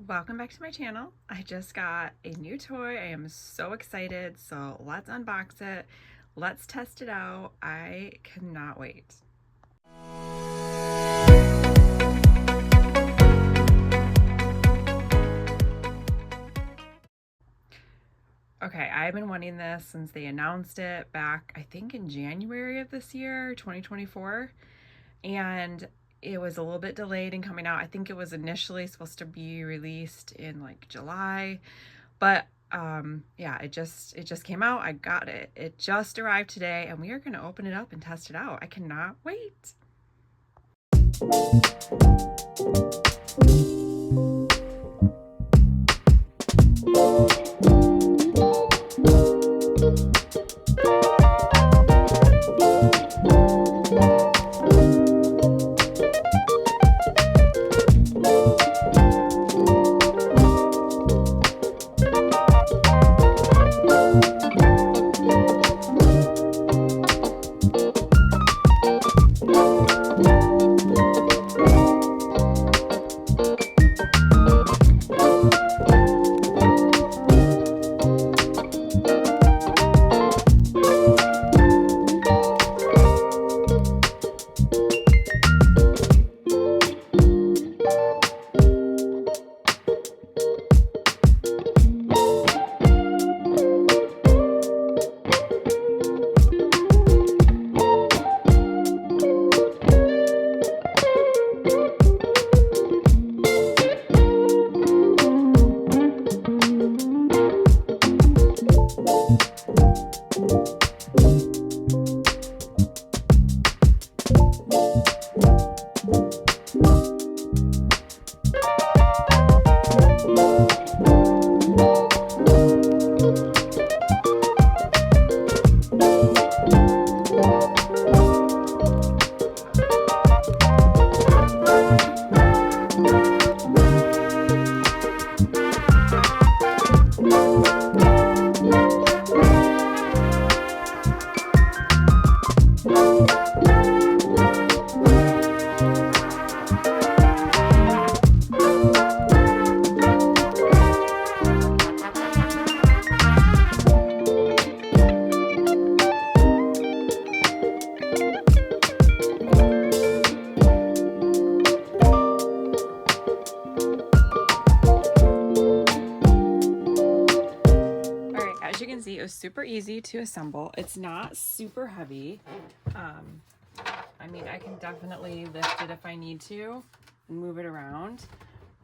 Welcome back to my channel. I just got a new toy. I am so excited. So let's unbox it. Let's test it out. I cannot wait. Okay, I've been wanting this since they announced it back, I think in January of this year, 2024. And it was a little bit delayed in coming out. I think it was initially supposed to be released in like July, but yeah, it just came out. I got it. It just arrived today and we are going to open it up and test it out. I cannot wait. As you can see, it was super easy to assemble. It's not super heavy. I mean, I can definitely lift it if I need to and move it around.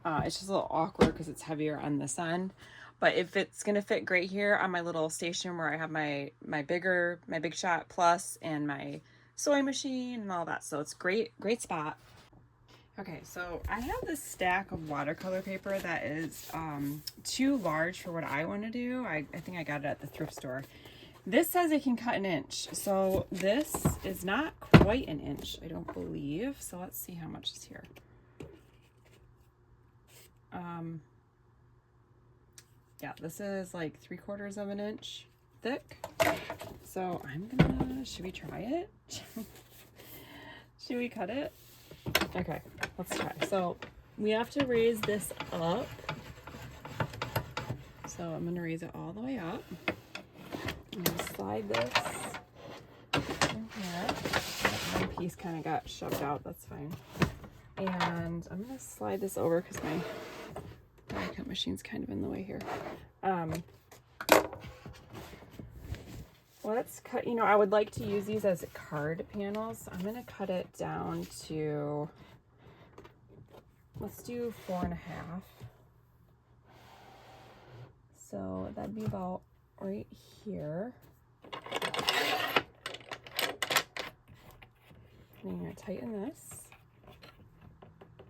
It's just a little awkward because it's heavier on this end. But if it's gonna fit great here on my little station where I have my Big Shot Plus and my sewing machine and all that, so it's great spot. Okay, so I have this stack of watercolor paper that is too large for what I want to do. I think I got it at the thrift store. This says it can cut an inch, so this is not quite an inch, I don't believe. So let's see how much is here. Yeah, this is like 3/4 of an inch thick. So I'm gonna, should we try it? Should we cut it? Okay, let's try. So we have to raise this up. So I'm going to raise it all the way up. I'm going to slide this in here. One piece kind of got shoved out. That's fine. And I'm going to slide this over because my die cut machine's kind of in the way here. Let's cut, you know, I would like to use these as card panels. I'm going to cut it down to, let's do 4.5. So that'd be about right here. I'm going to tighten this.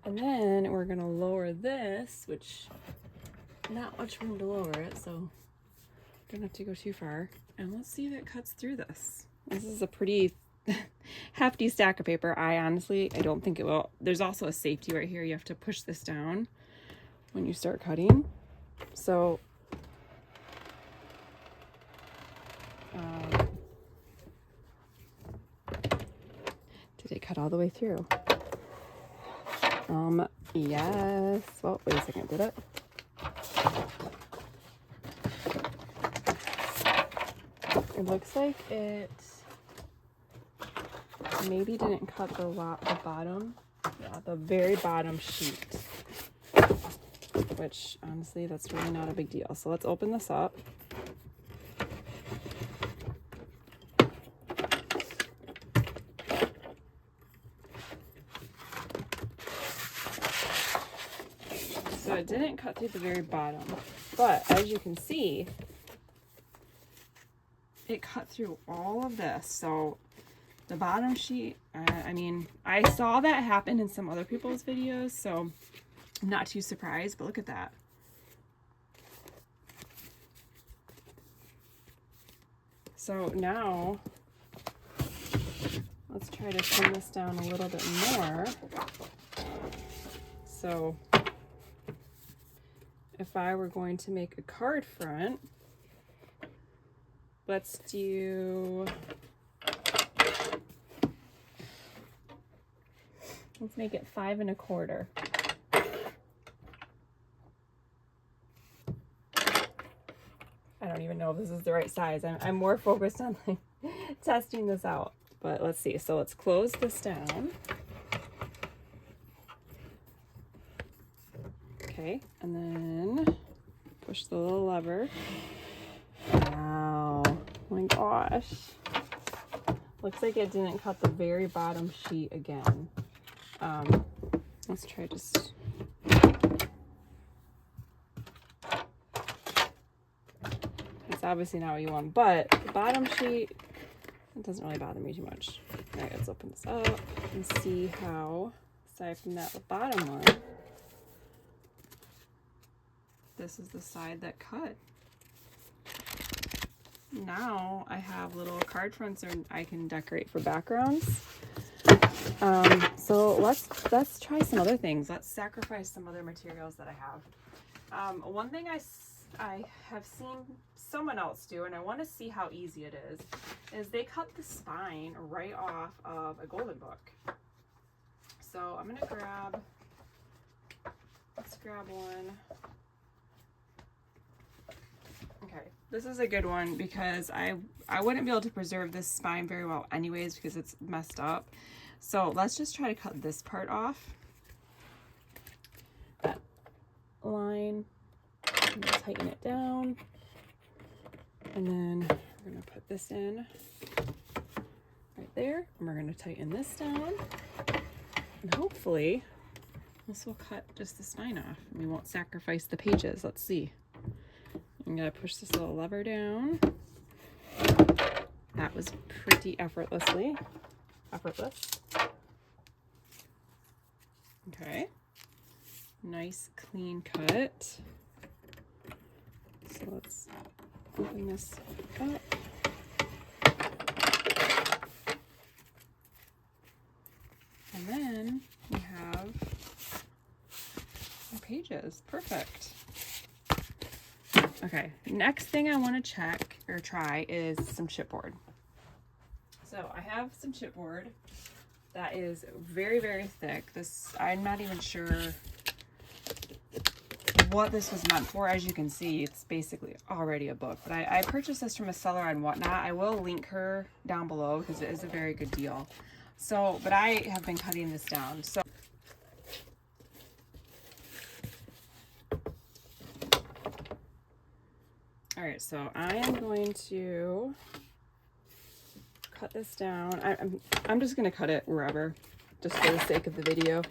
And then we're going to lower this, which not much room to lower it, so don't have to go too far. And let's see if it cuts through this. This is a pretty hefty stack of paper. I don't think it will. There's also a safety right here. You have to push this down when you start cutting. So did it cut all the way through? Yes. Well, wait a second. Did it? It looks like it maybe didn't cut the bottom, yeah, the very bottom sheet, which honestly, that's really not a big deal. So let's open this up. So it didn't cut through the very bottom, but as you can see, it cut through all of this. So the bottom sheet, I mean, I saw that happen in some other people's videos, so I'm not too surprised, but look at that. So now, let's try to trim this down a little bit more. So if I were going to make a card front, let's make it 5 1/4. I don't even know if this is the right size. I'm more focused on like testing this out, but let's see. So let's close this down. Okay, and then push the little lever. Wow, oh my gosh. Looks like it didn't cut the very bottom sheet again. Let's try just... It's obviously not what you want, but the bottom sheet, it doesn't really bother me too much. All right, let's open this up and see how, aside from that bottom one, this is the side that cut. Now I have little card fronts I can decorate for backgrounds. So let's try some other things. Let's sacrifice some other materials that I have. One thing I have seen someone else do, and I want to see how easy it is they cut the spine right off of a golden book. So I'm gonna let's grab one. Okay, this is a good one because I wouldn't be able to preserve this spine very well anyways because it's messed up. So let's just try to cut this part off. That line, I'm gonna tighten it down. And then we're gonna put this in right there. And we're gonna tighten this down. And hopefully this will cut just the spine off. And we won't sacrifice the pages. Let's see. I'm gonna push this little lever down. That was pretty effortless. Okay, nice clean cut. So let's open this up. And then we have our pages. Perfect. Okay, next thing I want to check or try is some chipboard. So I have some chipboard that is very, very thick. I'm not even sure what this was meant for. As you can see, it's basically already a book. But I purchased this from a seller on Whatnot. I will link her down below because it is a very good deal. So, but I have been cutting this down. So all right, so I am going to cut this down. I'm just going to cut it wherever, just for the sake of the video.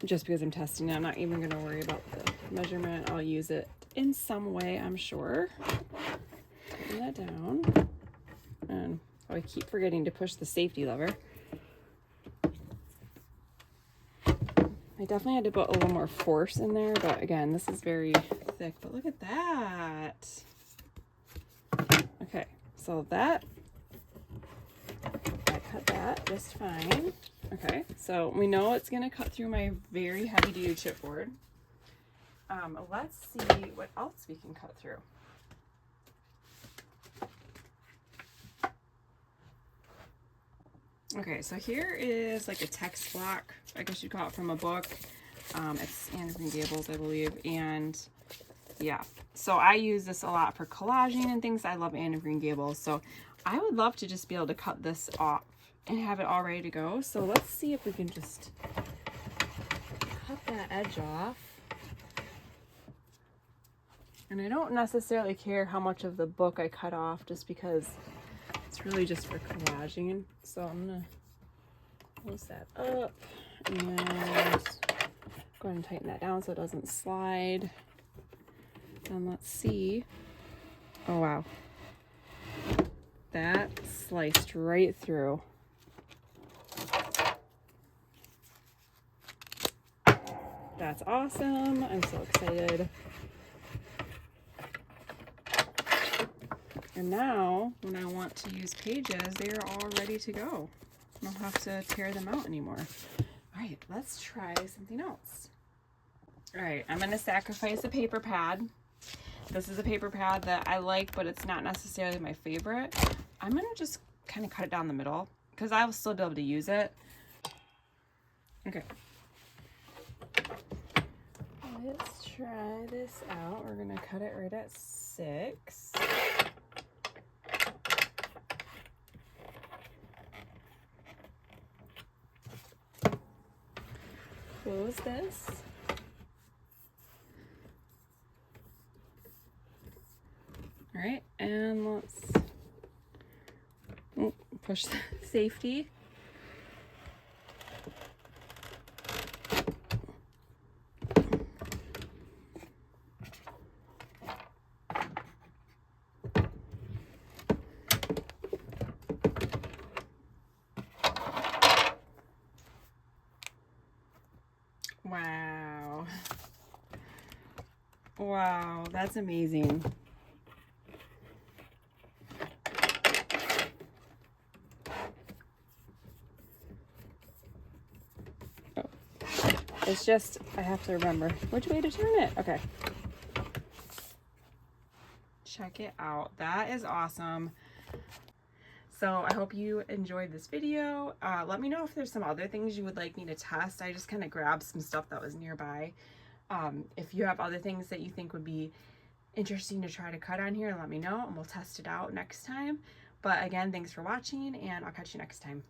Just because I'm testing it, I'm not even going to worry about the measurement. I'll use it in some way, I'm sure. Putting that down. And I keep forgetting to push the safety lever. I definitely had to put a little more force in there, but again, this is very thick, but look at that. Okay, so I cut that just fine. Okay, so we know it's gonna cut through my very heavy duty chipboard. Let's see what else we can cut through. Okay, so here is like a text block, I guess you'd call it, from a book. It's Anne of Green Gables, I believe, and Yeah, so I use this a lot for collaging and things. I love Anne of Green Gables, so I would love to just be able to cut this off and have it all ready to go. So let's see if we can just cut that edge off. And I don't necessarily care how much of the book I cut off, just because it's really just for collaging. So I'm gonna close that up and go ahead and tighten that down so it doesn't slide. And let's see. Oh wow, that sliced right through. That's awesome. I'm so excited. And now when I want to use pages, they are all ready to go. I don't have to tear them out anymore. All right, let's try something else. All right, I'm gonna sacrifice a paper pad. This is a paper pad that I like, but it's not necessarily my favorite. I'm gonna just kind of cut it down the middle because I will still be able to use it. Okay. Let's try this out. We're gonna cut it right at 6. Close this. All right, and let's push the safety. Wow. Wow, that's amazing. Oh. It's just, I have to remember which way to turn it. Okay. Check it out. That is awesome. So I hope you enjoyed this video. Let me know if there's some other things you would like me to test. I just kind of grabbed some stuff that was nearby. If you have other things that you think would be interesting to try to cut on here, let me know and we'll test it out next time. But again, thanks for watching and I'll catch you next time.